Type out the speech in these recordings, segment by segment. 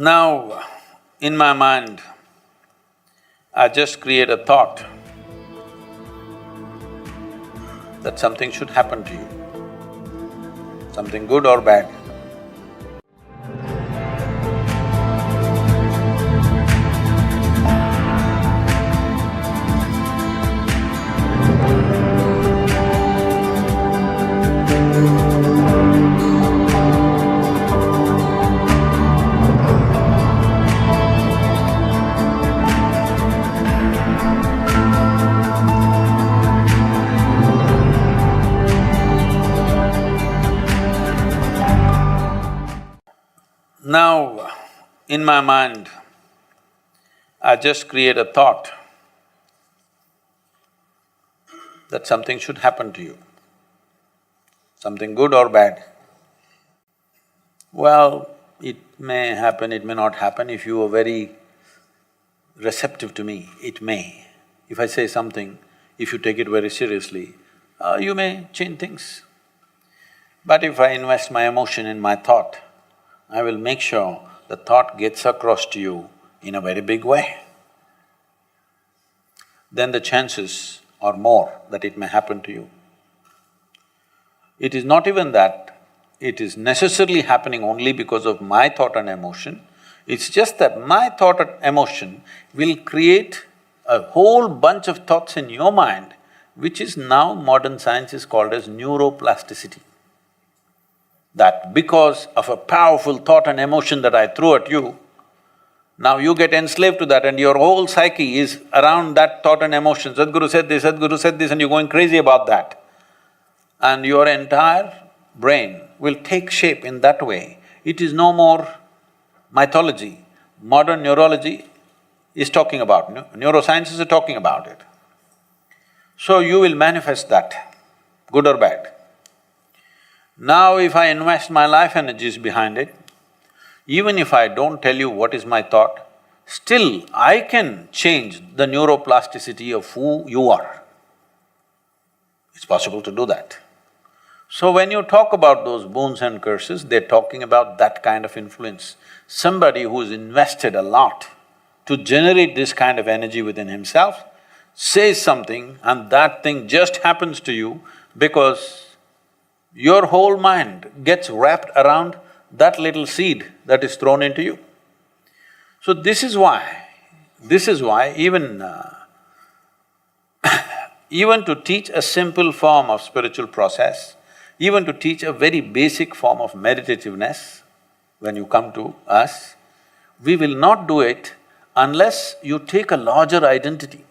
Now, in my mind, I just create a thought that something should happen to you, something good or bad. Now, in my mind, I just create a thought that something should happen to you, something good or bad. Well, it may happen, it may not happen. If you are very receptive to me, it may. If I say something, if you take it very seriously, you may change things. But if I invest my emotion in my thought, I will make sure the thought gets across to you in a very big way. Then the chances are more that it may happen to you. It is not even that it is necessarily happening only because of my thought and emotion, it's just that my thought and emotion will create a whole bunch of thoughts in your mind, which is now modern science is called as neuroplasticity. That because of a powerful thought and emotion that I threw at you, now you get enslaved to that and your whole psyche is around that thought and emotion. Sadhguru said this, and you're going crazy about that. And your entire brain will take shape in that way. It is no more mythology. Modern neurology is talking about, neurosciences are talking about it. So you will manifest that, good or bad. Now if I invest my life energies behind it, even if I don't tell you what is my thought, still I can change the neuroplasticity of who you are. It's possible to do that. So when you talk about those boons and curses, they're talking about that kind of influence. Somebody who's invested a lot to generate this kind of energy within himself says something and that thing just happens to you because your whole mind gets wrapped around that little seed that is thrown into you. So this is why even even to teach a simple form of spiritual process, even to teach a very basic form of meditativeness, when you come to us, we will not do it unless you take a larger identity,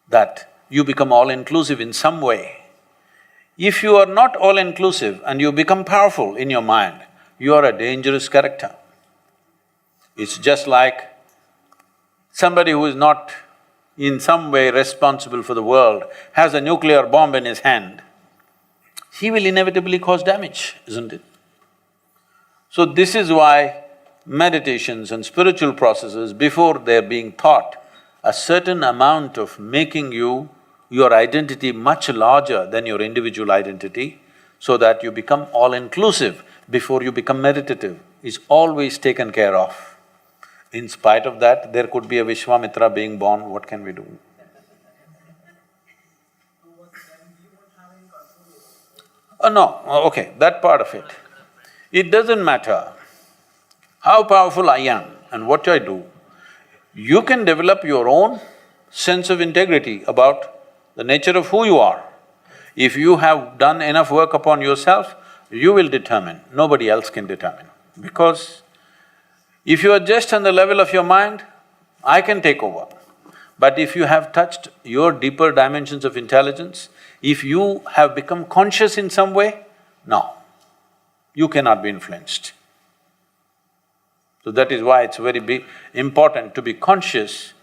that you become all-inclusive in some way. If you are not all-inclusive and you become powerful in your mind, you are a dangerous character. It's just like somebody who is not in some way responsible for the world has a nuclear bomb in his hand, he will inevitably cause damage, isn't it? So this is why meditations and spiritual processes, before they're being taught, a certain amount of making your identity much larger than your individual identity, so that you become all-inclusive before you become meditative, is always taken care of. In spite of that, there could be a Vishwamitra being born, what can we do? No, okay, that part of it. It doesn't matter how powerful I am and what I do, you can develop your own sense of integrity about the nature of who you are. If you have done enough work upon yourself, you will determine, nobody else can determine. Because if you are just on the level of your mind, I can take over. But if you have touched your deeper dimensions of intelligence, if you have become conscious in some way, no, you cannot be influenced. So that is why it's very important to be conscious.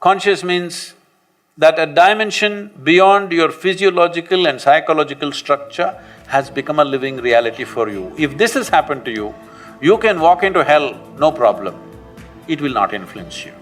Conscious means that a dimension beyond your physiological and psychological structure has become a living reality for you. If this has happened to you, you can walk into hell, no problem. It will not influence you.